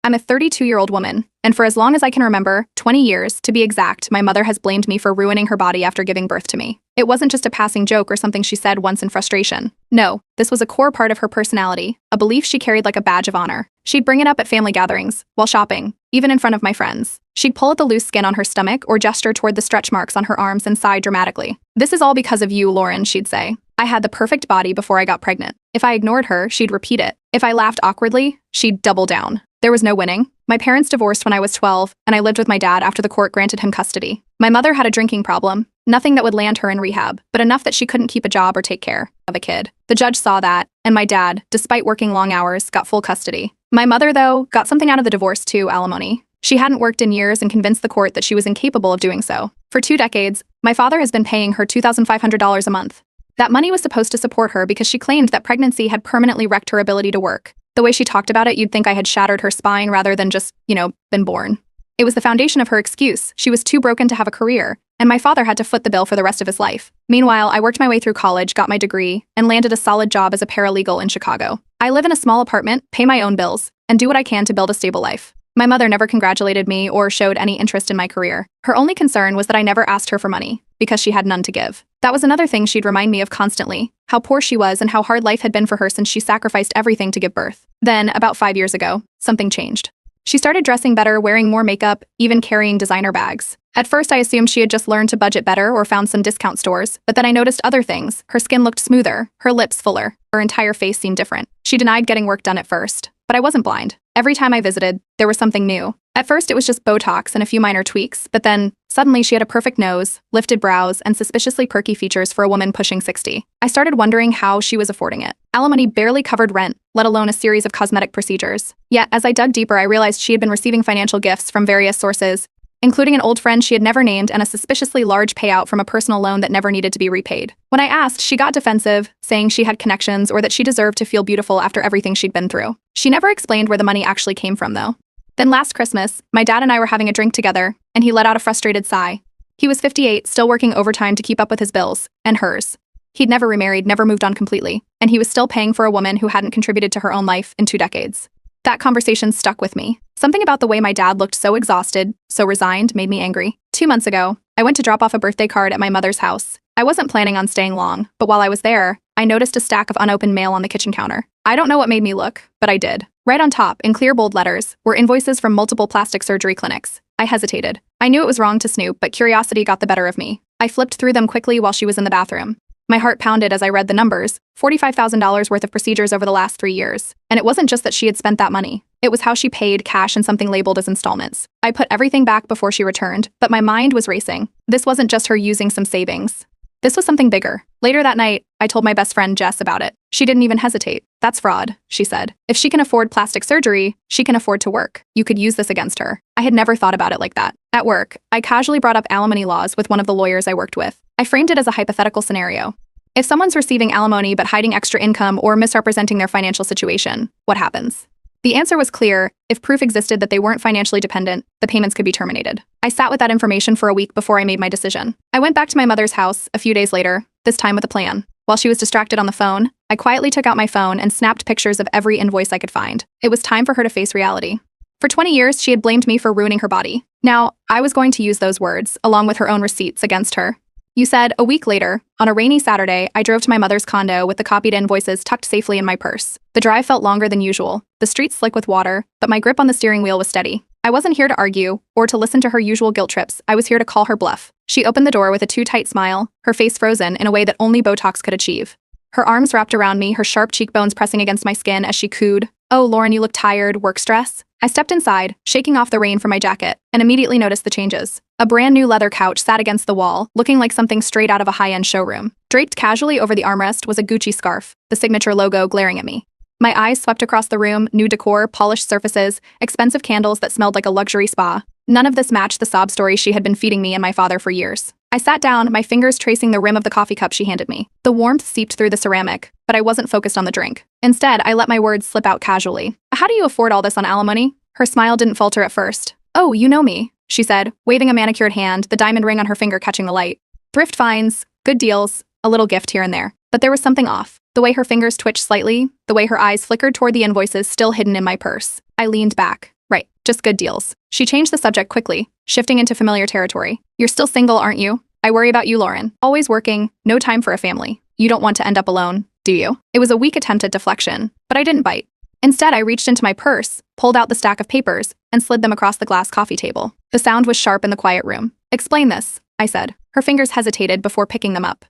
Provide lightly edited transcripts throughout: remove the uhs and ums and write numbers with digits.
I'm a 32-year-old woman, and for as long as I can remember, 20 years, to be exact, my mother has blamed me for ruining her body after giving birth to me. It wasn't just a passing joke or something she said once in frustration. No, this was a core part of her personality, a belief she carried like a badge of honor. She'd bring it up at family gatherings, while shopping, even in front of my friends. She'd pull at the loose skin on her stomach or gesture toward the stretch marks on her arms and sigh dramatically. "This is all because of you, Lauren," she'd say. "I had the perfect body before I got pregnant." If I ignored her, she'd repeat it. If I laughed awkwardly, she'd double down. There was no winning. My parents divorced when I was 12, and I lived with my dad after the court granted him custody. My mother had a drinking problem, nothing that would land her in rehab, but enough that she couldn't keep a job or take care of a kid. The judge saw that, and my dad, despite working long hours, got full custody. My mother, though, got something out of the divorce too: alimony. She hadn't worked in years and convinced the court that she was incapable of doing so. For 2 decades, my father has been paying her $2,500 a month. That money was supposed to support her because she claimed that pregnancy had permanently wrecked her ability to work. The way she talked about it, you'd think I had shattered her spine rather than just, been born. It was the foundation of her excuse. She was too broken to have a career, and my father had to foot the bill for the rest of his life. Meanwhile, I worked my way through college, got my degree, and landed a solid job as a paralegal in Chicago. I live in a small apartment, pay my own bills, and do what I can to build a stable life. My mother never congratulated me or showed any interest in my career. Her only concern was that I never asked her for money, because she had none to give. That was another thing she'd remind me of constantly, how poor she was and how hard life had been for her since she sacrificed everything to give birth. Then, about 5 years ago, something changed. She started dressing better, wearing more makeup, even carrying designer bags. At first, I assumed she had just learned to budget better or found some discount stores, but then I noticed other things. Her skin looked smoother, her lips fuller, her entire face seemed different. She denied getting work done at first, but I wasn't blind. Every time I visited, there was something new. At first, it was just Botox and a few minor tweaks, but then, suddenly she had a perfect nose, lifted brows, and suspiciously perky features for a woman pushing 60. I started wondering how she was affording it. Alimony barely covered rent, let alone a series of cosmetic procedures. Yet, as I dug deeper, I realized she had been receiving financial gifts from various sources, including an old friend she had never named and a suspiciously large payout from a personal loan that never needed to be repaid. When I asked, she got defensive, saying she had connections or that she deserved to feel beautiful after everything she'd been through. She never explained where the money actually came from, though. Then last Christmas, my dad and I were having a drink together, and he let out a frustrated sigh. He was 58, still working overtime to keep up with his bills, and hers. He'd never remarried, never moved on completely, and he was still paying for a woman who hadn't contributed to her own life in 2 decades. That conversation stuck with me. Something about the way my dad looked so exhausted, so resigned, made me angry. 2 months ago, I went to drop off a birthday card at my mother's house. I wasn't planning on staying long, but while I was there, I noticed a stack of unopened mail on the kitchen counter. I don't know what made me look, but I did. Right on top, in clear bold letters, were invoices from multiple plastic surgery clinics. I hesitated. I knew it was wrong to snoop, but curiosity got the better of me. I flipped through them quickly while she was in the bathroom. My heart pounded as I read the numbers, $45,000 worth of procedures over the last 3 years. And it wasn't just that she had spent that money. It was how she paid cash and something labeled as installments. I put everything back before she returned, but my mind was racing. This wasn't just her using some savings. This was something bigger. Later that night, I told my best friend Jess about it. She didn't even hesitate. "That's fraud," she said. "If she can afford plastic surgery, she can afford to work. You could use this against her." I had never thought about it like that. At work, I casually brought up alimony laws with one of the lawyers I worked with. I framed it as a hypothetical scenario. If someone's receiving alimony but hiding extra income or misrepresenting their financial situation, what happens? The answer was clear. If proof existed that they weren't financially dependent, the payments could be terminated. I sat with that information for a week before I made my decision. I went back to my mother's house a few days later, this time with a plan. While she was distracted on the phone, I quietly took out my phone and snapped pictures of every invoice I could find. It was time for her to face reality. For 20 years, she had blamed me for ruining her body. Now, I was going to use those words, along with her own receipts, against her. You said, a week later, on a rainy Saturday, I drove to my mother's condo with the copied invoices tucked safely in my purse. The drive felt longer than usual, the streets slick with water, but my grip on the steering wheel was steady. I wasn't here to argue, or to listen to her usual guilt trips. I was here to call her bluff. She opened the door with a too-tight smile, her face frozen in a way that only Botox could achieve. Her arms wrapped around me, her sharp cheekbones pressing against my skin as she cooed, "Oh, Lauren, you look tired, work stress?" I stepped inside, shaking off the rain from my jacket, and immediately noticed the changes. A brand new leather couch sat against the wall, looking like something straight out of a high-end showroom. Draped casually over the armrest was a Gucci scarf, the signature logo glaring at me. My eyes swept across the room, new decor, polished surfaces, expensive candles that smelled like a luxury spa. None of this matched the sob story she had been feeding me and my father for years. I sat down, my fingers tracing the rim of the coffee cup she handed me. The warmth seeped through the ceramic, but I wasn't focused on the drink. Instead, I let my words slip out casually. "How do you afford all this on alimony?" Her smile didn't falter at first. "Oh, you know me," she said, waving a manicured hand, the diamond ring on her finger catching the light. "Thrift finds, good deals, a little gift here and there." But there was something off. The way her fingers twitched slightly, the way her eyes flickered toward the invoices still hidden in my purse. I leaned back. Right, just good deals. She changed the subject quickly, shifting into familiar territory. You're still single, aren't you? I worry about you, Lauren. Always working, no time for a family. You don't want to end up alone, do you? It was a weak attempt at deflection, but I didn't bite. Instead, I reached into my purse, pulled out the stack of papers, and slid them across the glass coffee table. The sound was sharp in the quiet room. Explain this, I said. Her fingers hesitated before picking them up.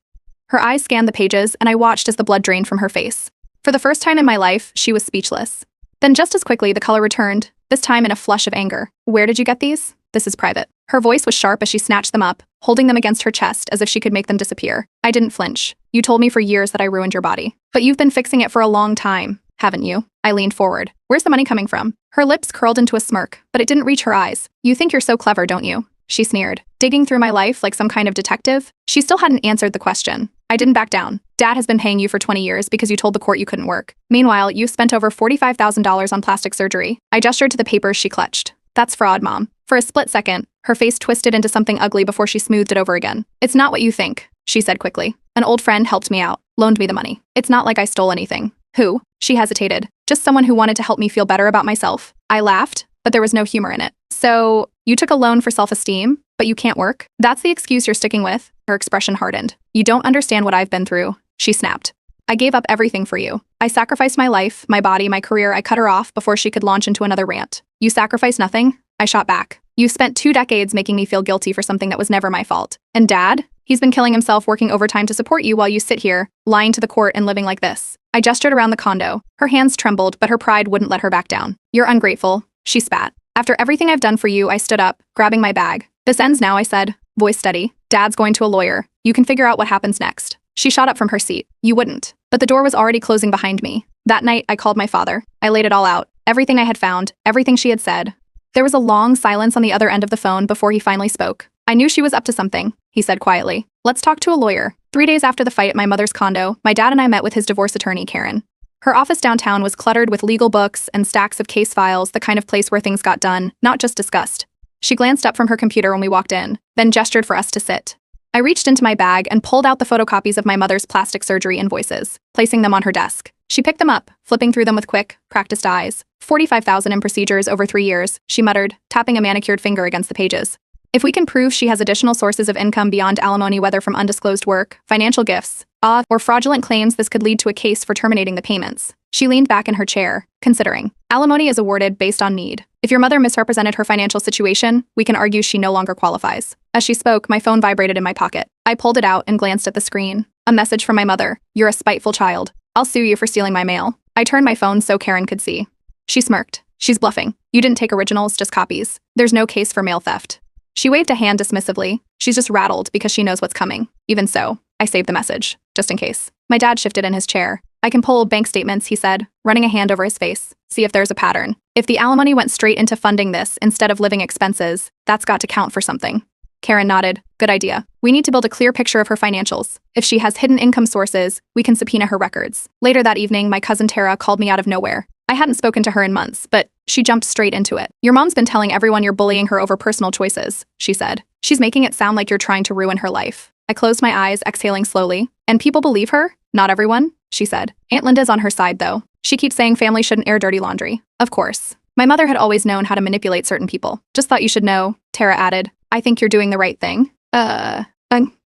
Her eyes scanned the pages, and I watched as the blood drained from her face. For the first time in my life, she was speechless. Then just as quickly, the color returned, this time in a flush of anger. Where did you get these? This is private. Her voice was sharp as she snatched them up, holding them against her chest as if she could make them disappear. I didn't flinch. You told me for years that I ruined your body. But you've been fixing it for a long time, haven't you? I leaned forward. Where's the money coming from? Her lips curled into a smirk, but it didn't reach her eyes. You think you're so clever, don't you? She sneered. Digging through my life like some kind of detective? She still hadn't answered the question. I didn't back down. Dad has been paying you for 20 years because you told the court you couldn't work. Meanwhile, you spent over $45,000 on plastic surgery. I gestured to the papers she clutched. That's fraud, Mom. For a split second, her face twisted into something ugly before she smoothed it over again. It's not what you think, she said quickly. An old friend helped me out, loaned me the money. It's not like I stole anything. Who? She hesitated. Just someone who wanted to help me feel better about myself. I laughed, but there was no humor in it. So, you took a loan for self-esteem, but you can't work? That's the excuse you're sticking with? Her expression hardened. You don't understand what I've been through, she snapped. I gave up everything for you. I sacrificed my life, my body, my career. I cut her off before she could launch into another rant. You sacrificed nothing? I shot back. You spent 2 decades making me feel guilty for something that was never my fault. And Dad? He's been killing himself working overtime to support you while you sit here, lying to the court and living like this. I gestured around the condo. Her hands trembled, but her pride wouldn't let her back down. You're ungrateful, she spat. After everything I've done for you, I stood up, grabbing my bag. This ends now, I said, voice steady. Dad's going to a lawyer. You can figure out what happens next. She shot up from her seat. You wouldn't. But the door was already closing behind me. That night, I called my father. I laid it all out. Everything I had found, everything she had said. There was a long silence on the other end of the phone before he finally spoke. I knew she was up to something, he said quietly. Let's talk to a lawyer. 3 days after the fight at my mother's condo, my dad and I met with his divorce attorney, Karen. Her office downtown was cluttered with legal books and stacks of case files, the kind of place where things got done, not just discussed. She glanced up from her computer when we walked in, then gestured for us to sit. I reached into my bag and pulled out the photocopies of my mother's plastic surgery invoices, placing them on her desk. She picked them up, flipping through them with quick, practiced eyes. $45,000 in procedures over 3 years, she muttered, tapping a manicured finger against the pages. If we can prove she has additional sources of income beyond alimony, whether from undisclosed work, financial gifts, or fraudulent claims, this could lead to a case for terminating the payments. She leaned back in her chair, considering. Alimony is awarded based on need. If your mother misrepresented her financial situation, we can argue she no longer qualifies. As she spoke, my phone vibrated in my pocket. I pulled it out and glanced at the screen. A message from my mother. You're a spiteful child. I'll sue you for stealing my mail. I turned my phone so Karen could see. She smirked. She's bluffing. You didn't take originals, just copies. There's no case for mail theft. She waved a hand dismissively. She's just rattled because she knows what's coming. Even so, I saved the message, just in case. My dad shifted in his chair. I can pull bank statements, he said, running a hand over his face. See if there's a pattern. If the alimony went straight into funding this instead of living expenses, that's got to count for something. Karen nodded. Good idea. We need to build a clear picture of her financials. If she has hidden income sources, we can subpoena her records. Later that evening, my cousin Tara called me out of nowhere. I hadn't spoken to her in months, but she jumped straight into it. Your mom's been telling everyone you're bullying her over personal choices, she said. She's making it sound like you're trying to ruin her life. I closed my eyes, exhaling slowly. And people believe her? Not everyone, she said. Aunt Linda's on her side, though. She keeps saying family shouldn't air dirty laundry. Of course. My mother had always known how to manipulate certain people. Just thought you should know, Tara added. I think you're doing the right thing.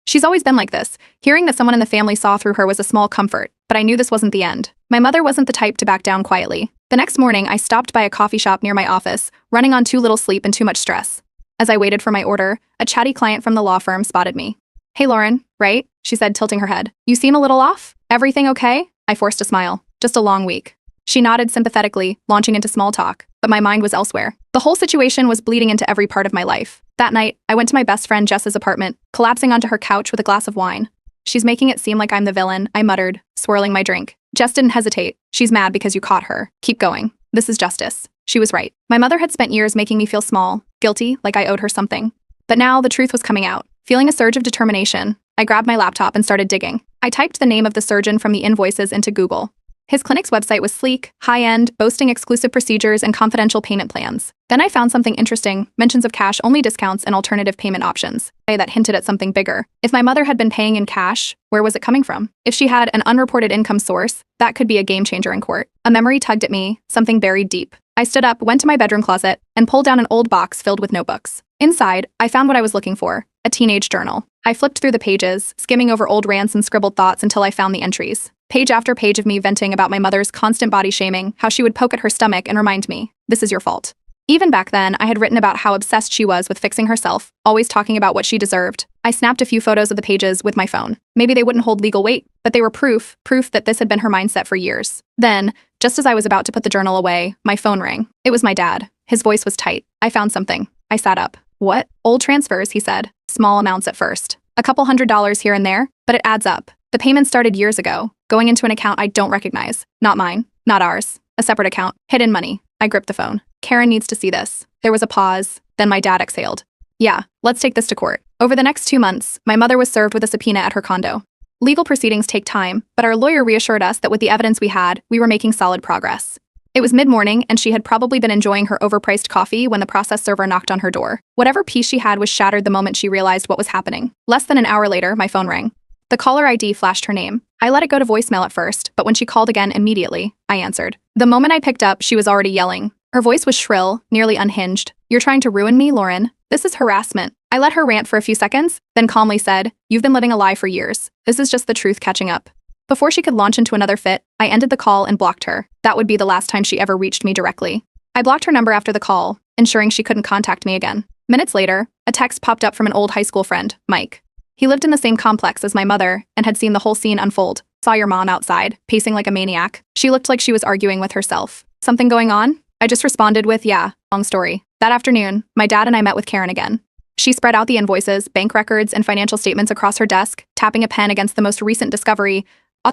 She's always been like this. Hearing that someone in the family saw through her was a small comfort, but I knew this wasn't the end. My mother wasn't the type to back down quietly. The next morning, I stopped by a coffee shop near my office, running on too little sleep and too much stress. As I waited for my order, a chatty client from the law firm spotted me. Hey, Lauren, right? She said, tilting her head. You seem a little off? Everything okay? I forced a smile. Just a long week. She nodded sympathetically, launching into small talk, but my mind was elsewhere. The whole situation was bleeding into every part of my life. That night, I went to my best friend Jess's apartment, collapsing onto her couch with a glass of wine. She's making it seem like I'm the villain, I muttered, swirling my drink. Jess didn't hesitate. She's mad because you caught her. Keep going. This is justice. She was right. My mother had spent years making me feel small, guilty, like I owed her something. But now the truth was coming out. Feeling a surge of determination, I grabbed my laptop and started digging. I typed the name of the surgeon from the Invoices into Google. His clinic's website was sleek, high-end, boasting exclusive procedures and confidential payment plans. Then I found something interesting, mentions of cash-only discounts and alternative payment options. That hinted at something bigger. If my mother had been paying in cash, where was it coming from? If she had an unreported income source, that could be a game changer in court. A memory tugged at me, something buried deep. I stood up, went to my bedroom closet, and pulled down an old box filled with notebooks. Inside, I found what I was looking for, a teenage journal. I flipped through the pages, skimming over old rants and scribbled thoughts until I found the entries. Page after page of me venting about my mother's constant body shaming, how she would poke at her stomach and remind me, "This is your fault." Even back then, I had written about how obsessed she was with fixing herself, always talking about what she deserved. I snapped a few photos of the pages with my phone. Maybe they wouldn't hold legal weight, but they were proof that this had been her mindset for years. Then, just as I was about to put the journal away, my phone rang. It was my dad. His voice was tight. "I found something." I sat up. "What?" "Old transfers," he said. "Small amounts at first. A couple $100 here and there, but it adds up. The payment started years ago, going into an account I don't recognize. Not mine. Not ours. A separate account. Hidden money." I gripped the phone. "Karen needs to see this." There was a pause, then my dad exhaled. "Yeah, let's take this to court." Over the next 2 months, my mother was served with a subpoena at her condo. Legal proceedings take time, but our lawyer reassured us that with the evidence we had, we were making solid progress. It was mid-morning, and she had probably been enjoying her overpriced coffee when the process server knocked on her door. Whatever peace she had was shattered the moment she realized what was happening. Less than an hour later, my phone rang. The caller ID flashed her name. I let it go to voicemail at first, but when she called again immediately, I answered. The moment I picked up, she was already yelling. Her voice was shrill, nearly unhinged. "You're trying to ruin me, Lauren. This is harassment." I let her rant for a few seconds, then calmly said, "You've been living a lie for years. This is just the truth catching up." Before she could launch into another fit, I ended the call and blocked her. That would be the last time she ever reached me directly. I blocked her number after the call, ensuring she couldn't contact me again. Minutes later, a text popped up from an old high school friend, Mike. He lived in the same complex as my mother and had seen the whole scene unfold. "Saw your mom outside, pacing like a maniac. She looked like she was arguing with herself. Something going on?" I just responded with, "Yeah, long story." That afternoon, my dad and I met with Karen again. She spread out the invoices, bank records, and financial statements across her desk, tapping a pen against the most recent discovery,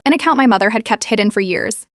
an account my mother had kept hidden for years.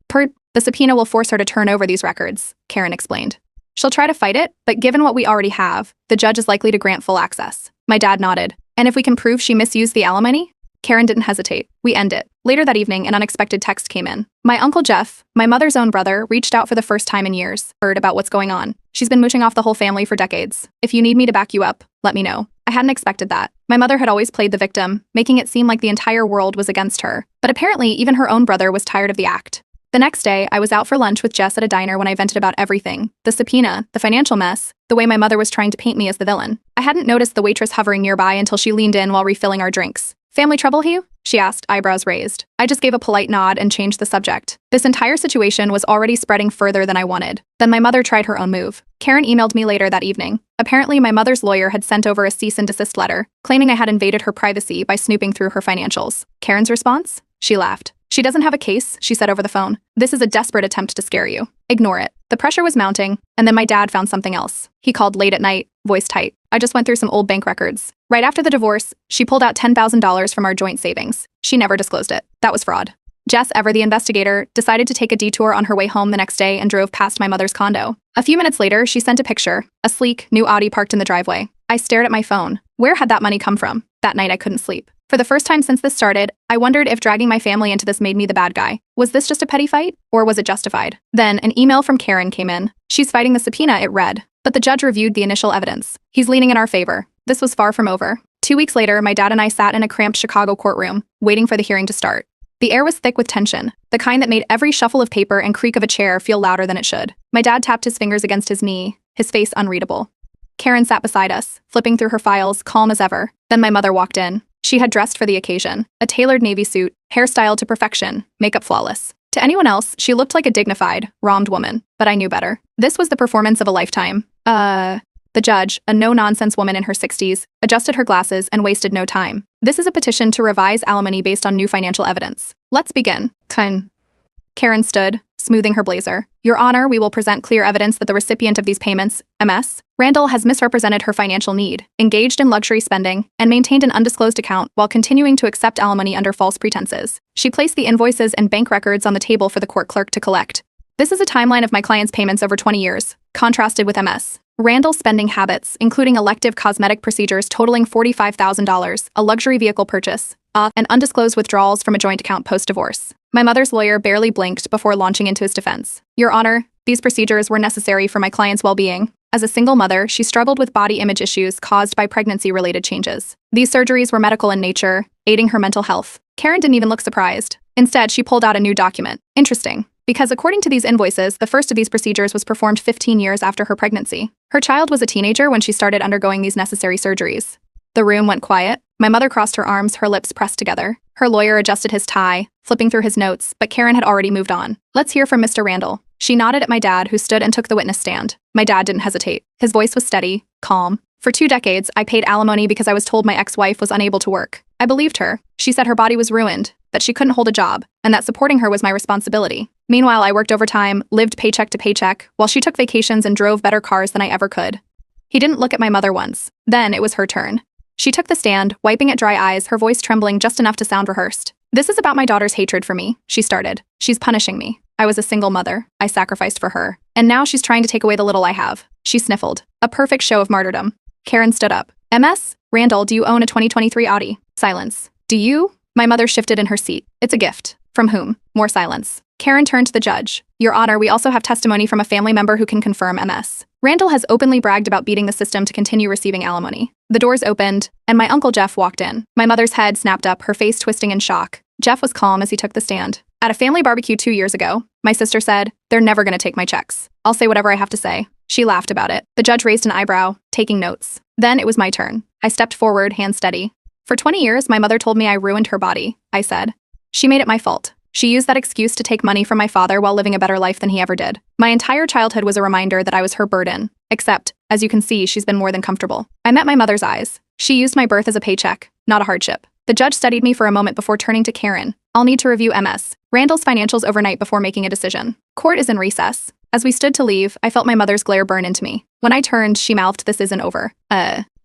The subpoena will force her to turn over these records," Karen explained. "She'll try to fight it, but given what we already have, the judge is likely to grant full access." My dad nodded. "And if we can prove she misused the alimony?" Karen didn't hesitate. "We end it." Later that evening, an unexpected text came in. My Uncle Jeff, my mother's own brother, reached out for the first time in years, heard about what's going on. "She's been mooching off the whole family for decades. If you need me to back you up, let me know." I hadn't expected that. My mother had always played the victim, making it seem like the entire world was against her. But apparently, even her own brother was tired of the act. The next day, I was out for lunch with Jess at a diner when I vented about everything. The subpoena, the financial mess, the way my mother was trying to paint me as the villain. I hadn't noticed the waitress hovering nearby until she leaned in while refilling our drinks. "Family trouble, Hugh?" she asked, eyebrows raised. I just gave a polite nod and changed the subject. This entire situation was already spreading further than I wanted. Then my mother tried her own move. Karen emailed me later that evening. Apparently, my mother's lawyer had sent over a cease and desist letter, claiming I had invaded her privacy by snooping through her financials. Karen's response? She laughed. "She doesn't have a case," she said over the phone. "This is a desperate attempt to scare you. Ignore it." The pressure was mounting, and then my dad found something else. He called late at night, voice tight. I just went through some old bank records. Right after the divorce, she pulled out $10,000 from our joint savings. She never disclosed it. That was fraud. Jess Ever, the investigator, decided to take a detour on her way home the next day and drove past my mother's condo. A few minutes later, she sent a picture, a sleek, new Audi parked in the driveway. I stared at my phone. Where had that money come from? That night I couldn't sleep. For the first time since this started, I wondered if dragging my family into this made me the bad guy. Was this just a petty fight, or was it justified? Then, an email from Karen came in. "She's fighting the subpoena," it read. But the judge reviewed the initial evidence. "He's leaning in our favor." This was far from over. 2 weeks later, my dad and I sat in a cramped Chicago courtroom, waiting for the hearing to start. The air was thick with tension, the kind that made every shuffle of paper and creak of a chair feel louder than it should. My dad tapped his fingers against his knee, his face unreadable. Karen sat beside us, flipping through her files, calm as ever. Then my mother walked in. She had dressed for the occasion, a tailored navy suit, hairstyled to perfection, makeup flawless. To anyone else, she looked like a dignified, wronged woman, but I knew better. This was the performance of a lifetime. The judge, a no-nonsense woman in her 60s, adjusted her glasses and wasted no time. "This is a petition to revise alimony based on new financial evidence. Let's begin." Karen stood, smoothing her blazer. "Your Honor, we will present clear evidence that the recipient of these payments, MS, Randall, has misrepresented her financial need, engaged in luxury spending, and maintained an undisclosed account while continuing to accept alimony under false pretenses. She placed the invoices and bank records on the table for the court clerk to collect. This is a timeline of my client's payments over 20 years, contrasted with MS. Randall's spending habits, including elective cosmetic procedures totaling $45,000, a luxury vehicle purchase, and undisclosed withdrawals from a joint account post-divorce." My mother's lawyer barely blinked before launching into his defense. "Your Honor, these procedures were necessary for my client's well-being. As a single mother, she struggled with body image issues caused by pregnancy-related changes. These surgeries were medical in nature, aiding her mental health." Karen didn't even look surprised. Instead, she pulled out a new document. "Interesting. Because according to these invoices, the first of these procedures was performed 15 years after her pregnancy. Her child was a teenager when she started undergoing these necessary surgeries. The room went quiet. My mother crossed her arms, her lips pressed together. Her lawyer adjusted his tie, flipping through his notes, but Karen had already moved on. Let's hear from Mr. Randall. She nodded at my dad, who stood and took the witness stand. My dad didn't hesitate. His voice was steady, calm. For 2 decades, I paid alimony because I was told my ex-wife was unable to work. I believed her. She said her body was ruined, that she couldn't hold a job, and that supporting her was my responsibility. Meanwhile, I worked overtime, lived paycheck to paycheck, while she took vacations and drove better cars than I ever could. He didn't look at my mother once. Then it was her turn. She took the stand, wiping at dry eyes, her voice trembling just enough to sound rehearsed. This is about my daughter's hatred for me, she started. She's punishing me. I was a single mother. I sacrificed for her. And now she's trying to take away the little I have. She sniffled. A perfect show of martyrdom. Karen stood up. MS? Randall, do you own a 2023 Audi? Silence. Do you? My mother shifted in her seat. It's a gift. From whom? More silence. Karen turned to the judge. Your Honor, we also have testimony from a family member who can confirm MS. Randall has openly bragged about beating the system to continue receiving alimony. The doors opened, and my Uncle Jeff walked in. My mother's head snapped up, her face twisting in shock. Jeff was calm as he took the stand. At a family barbecue 2 years ago, my sister said, they're never going to take my checks. I'll say whatever I have to say. She laughed about it. The judge raised an eyebrow, taking notes. Then it was my turn. I stepped forward, hand steady. For 20 years, my mother told me I ruined her body, I said. She made it my fault. She used that excuse to take money from my father while living a better life than he ever did. My entire childhood was a reminder that I was her burden. Except, as you can see, she's been more than comfortable. I met my mother's eyes. She used my birth as a paycheck, not a hardship. The judge studied me for a moment before turning to Karen. I'll need to review MS. Randall's financials overnight before making a decision. Court is in recess. As we stood to leave, I felt my mother's glare burn into me. When I turned, she mouthed, this isn't over.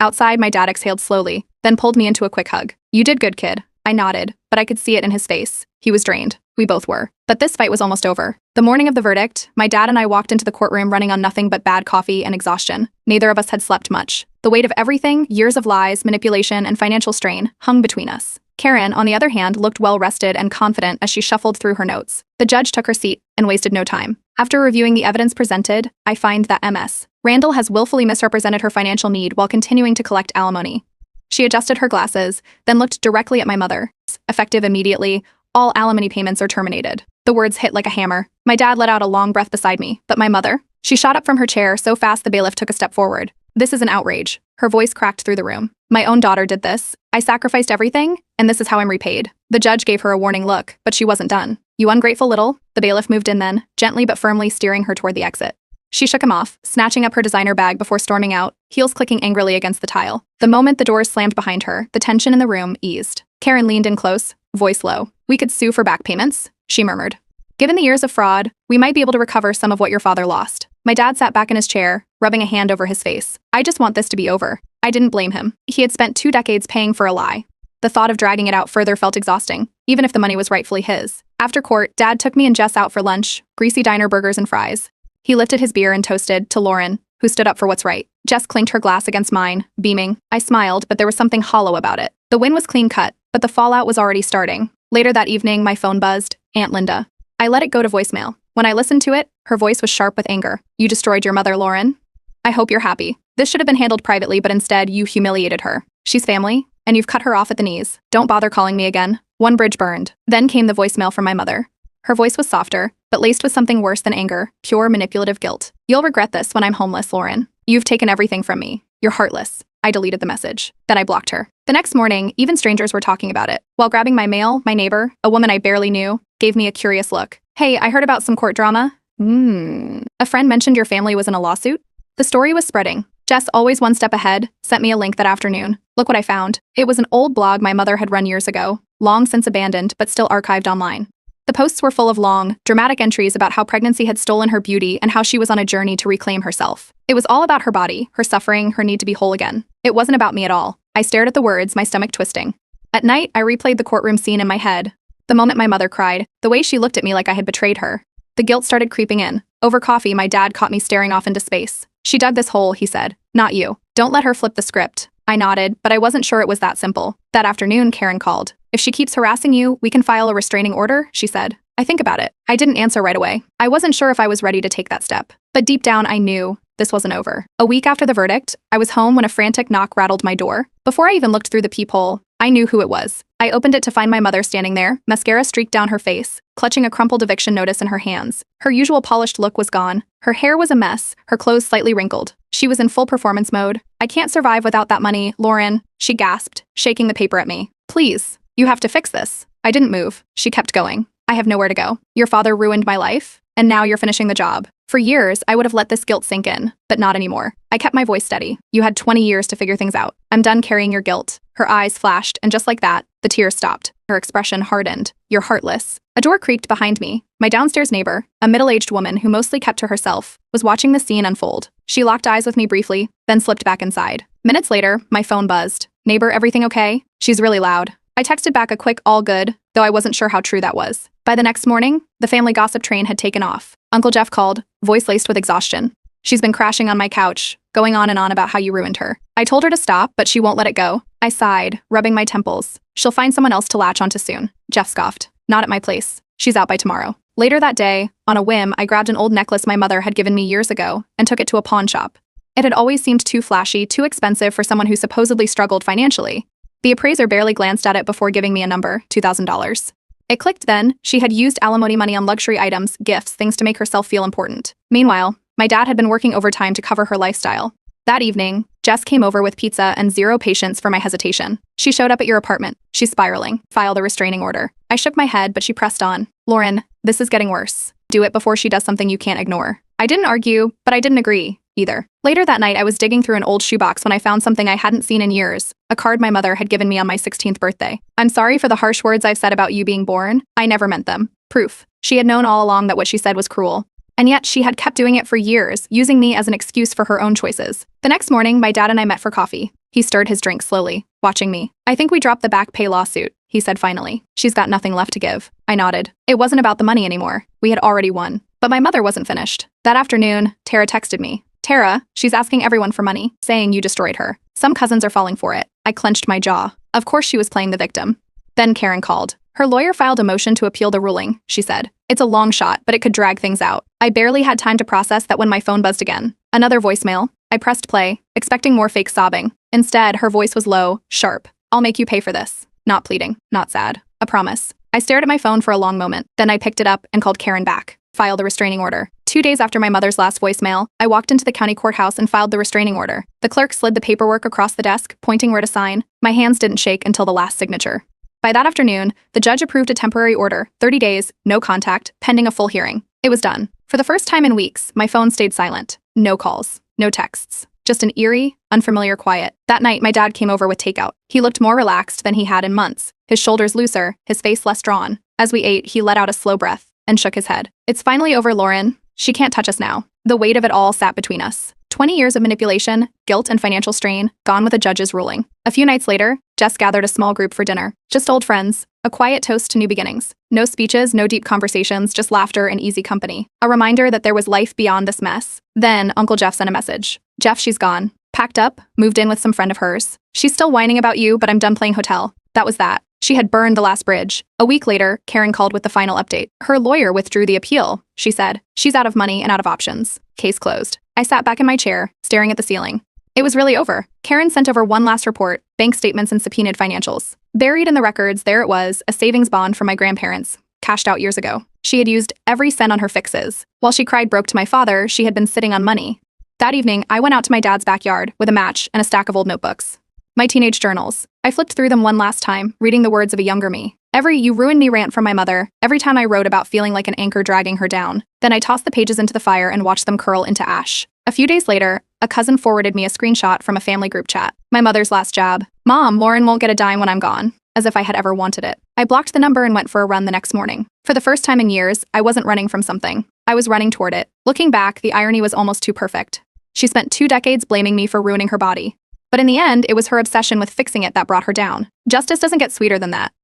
Outside, my dad exhaled slowly, then pulled me into a quick hug. You did good, kid. I nodded, but I could see it in his face. He was drained. We both were. But this fight was almost over. The morning of the verdict, my dad and I walked into the courtroom running on nothing but bad coffee and exhaustion. Neither of us had slept much. The weight of everything, years of lies, manipulation, and financial strain, hung between us. Karen, on the other hand, looked well-rested and confident as she shuffled through her notes. The judge took her seat and wasted no time. After reviewing the evidence presented, I find that MS. Randall has willfully misrepresented her financial need while continuing to collect alimony. She adjusted her glasses, then looked directly at my mother. Effective immediately, all alimony payments are terminated. The words hit like a hammer. My dad let out a long breath beside me, but my mother? She shot up from her chair so fast the bailiff took a step forward. This is an outrage. Her voice cracked through the room. My own daughter did this. I sacrificed everything, and this is how I'm repaid. The judge gave her a warning look, but she wasn't done. You ungrateful little. The bailiff moved in then, gently but firmly steering her toward the exit. She shook him off, snatching up her designer bag before storming out, heels clicking angrily against the tile. The moment the doors slammed behind her, the tension in the room eased. Karen leaned in close, voice low. We could sue for back payments, she murmured. Given the years of fraud, we might be able to recover some of what your father lost. My dad sat back in his chair, rubbing a hand over his face. I just want this to be over. I didn't blame him. He had spent 2 decades paying for a lie. The thought of dragging it out further felt exhausting, even if the money was rightfully his. After court, Dad took me and Jess out for lunch, greasy diner burgers and fries. He lifted his beer and toasted to Lauren, who stood up for what's right. Jess clinked her glass against mine, beaming. I smiled, but there was something hollow about it. The win was clean cut, but the fallout was already starting. Later that evening, my phone buzzed. Aunt Linda. I let it go to voicemail. When I listened to it, her voice was sharp with anger. You destroyed your mother, Lauren. I hope you're happy. This should have been handled privately, but instead, you humiliated her. She's family, and you've cut her off at the knees. Don't bother calling me again. One bridge burned. Then came the voicemail from my mother. Her voice was softer, but laced with something worse than anger, pure manipulative guilt. You'll regret this when I'm homeless, Lauren. You've taken everything from me. You're heartless. I deleted the message. Then I blocked her. The next morning, even strangers were talking about it. While grabbing my mail, my neighbor, a woman I barely knew, gave me a curious look. Hey, I heard about some court drama. A friend mentioned your family was in a lawsuit? The story was spreading. Jess, always one step ahead, sent me a link that afternoon. Look what I found. It was an old blog my mother had run years ago, long since abandoned, but still archived online. The posts were full of long, dramatic entries about how pregnancy had stolen her beauty and how she was on a journey to reclaim herself. It was all about her body, her suffering, her need to be whole again. It wasn't about me at all. I stared at the words, my stomach twisting. At night, I replayed the courtroom scene in my head. The moment my mother cried, the way she looked at me like I had betrayed her. The guilt started creeping in. Over coffee, my dad caught me staring off into space. She dug this hole, he said. Not you. Don't let her flip the script. I nodded, but I wasn't sure it was that simple. That afternoon, Karen called. If she keeps harassing you, we can file a restraining order, she said. I think about it. I didn't answer right away. I wasn't sure if I was ready to take that step. But deep down, I knew this wasn't over. A week after the verdict, I was home when a frantic knock rattled my door. Before I even looked through the peephole, I knew who it was. I opened it to find my mother standing there, mascara streaked down her face, clutching a crumpled eviction notice in her hands. Her usual polished look was gone. Her hair was a mess, her clothes slightly wrinkled. She was in full performance mode. "I can't survive without that money, Lauren," she gasped, shaking the paper at me. "Please, you have to fix this." I didn't move. She kept going. "I have nowhere to go. Your father ruined my life, and now you're finishing the job." For years, I would have let this guilt sink in, but not anymore. I kept my voice steady. "You had 20 years to figure things out. I'm done carrying your guilt." Her eyes flashed, and just like that, the tears stopped. Her expression hardened. "You're heartless." A door creaked behind me. My downstairs neighbor, a middle-aged woman who mostly kept to herself, was watching the scene unfold. She locked eyes with me briefly, then slipped back inside. Minutes later, my phone buzzed. "Neighbor, everything okay?" "She's really loud." I texted back a quick "all good," though I wasn't sure how true that was. By the next morning, the family gossip train had taken off. Uncle Jeff called, voice laced with exhaustion. "She's been crashing on my couch, going on and on about how you ruined her." I told her to stop, but she won't let it go. I sighed, rubbing my temples. "She'll find someone else to latch onto soon." Jeff scoffed. "Not at my place. She's out by tomorrow." Later that day, on a whim, I grabbed an old necklace my mother had given me years ago and took it to a pawn shop. It had always seemed too flashy, too expensive for someone who supposedly struggled financially. The appraiser barely glanced at it before giving me a number, $2,000. It clicked then. She had used alimony money on luxury items, gifts, things to make herself feel important. Meanwhile, my dad had been working overtime to cover her lifestyle. That evening, Jess came over with pizza and zero patience for my hesitation. "She showed up at your apartment. She's spiraling. File the restraining order." I shook my head, but she pressed on. "Lauren, this is getting worse. Do it before she does something you can't ignore." I didn't argue, but I didn't agree either. Later that night, I was digging through an old shoebox when I found something I hadn't seen in years, a card my mother had given me on my 16th birthday. "I'm sorry for the harsh words I've said about you being born. I never meant them." Proof. She had known all along that what she said was cruel. And yet she had kept doing it for years, using me as an excuse for her own choices. The next morning, my dad and I met for coffee. He stirred his drink slowly, watching me. "I think we dropped the back pay lawsuit," he said finally. "She's got nothing left to give." I nodded. It wasn't about the money anymore. We had already won. But my mother wasn't finished. That afternoon, Tara texted me. "Tara, she's asking everyone for money, saying you destroyed her. Some cousins are falling for it." I clenched my jaw. Of course she was playing the victim. Then Karen called. "Her lawyer filed a motion to appeal the ruling," she said. "It's a long shot, but it could drag things out." I barely had time to process that when my phone buzzed again. Another voicemail. I pressed play, expecting more fake sobbing. Instead, her voice was low, sharp. "I'll make you pay for this." Not pleading, not sad. A promise. I stared at my phone for a long moment. Then I picked it up and called Karen back. "File the restraining order." 2 days after my mother's last voicemail, I walked into the county courthouse and filed the restraining order. The clerk slid the paperwork across the desk, pointing where to sign. My hands didn't shake until the last signature. By that afternoon, the judge approved a temporary order, 30 days, no contact, pending a full hearing. It was done. For the first time in weeks, my phone stayed silent. No calls, no texts. Just an eerie, unfamiliar quiet. That night, my dad came over with takeout. He looked more relaxed than he had in months, his shoulders looser, his face less drawn. As we ate, he let out a slow breath and shook his head. "It's finally over, Lauren. She can't touch us now." The weight of it all sat between us. 20 years of manipulation, guilt, and financial strain, gone with a judge's ruling. A few nights later, Jess gathered a small group for dinner. Just old friends. A quiet toast to new beginnings. No speeches, no deep conversations, just laughter and easy company. A reminder that there was life beyond this mess. Then, Uncle Jeff sent a message. "Jeff, she's gone. Packed up, moved in with some friend of hers. She's still whining about you, but I'm done playing hotel." That was that. She had burned the last bridge. A week later, Karen called with the final update. Her lawyer withdrew the appeal, she said. "She's out of money and out of options." Case closed. I sat back in my chair, staring at the ceiling. It was really over. Karen sent over one last report, bank statements and subpoenaed financials. Buried in the records, there it was, a savings bond from my grandparents, cashed out years ago. She had used every cent on her fixes. While she cried broke to my father, she had been sitting on money. That evening, I went out to my dad's backyard with a match and a stack of old notebooks. My teenage journals. I flipped through them one last time, reading the words of a younger me. Every "you ruined me" rant from my mother, every time I wrote about feeling like an anchor dragging her down. Then I tossed the pages into the fire and watched them curl into ash. A few days later, a cousin forwarded me a screenshot from a family group chat. My mother's last jab. "Mom, Lauren won't get a dime when I'm gone." As if I had ever wanted it. I blocked the number and went for a run the next morning. For the first time in years, I wasn't running from something. I was running toward it. Looking back, the irony was almost too perfect. She spent 2 decades blaming me for ruining her body. But in the end, it was her obsession with fixing it that brought her down. Justice doesn't get sweeter than that.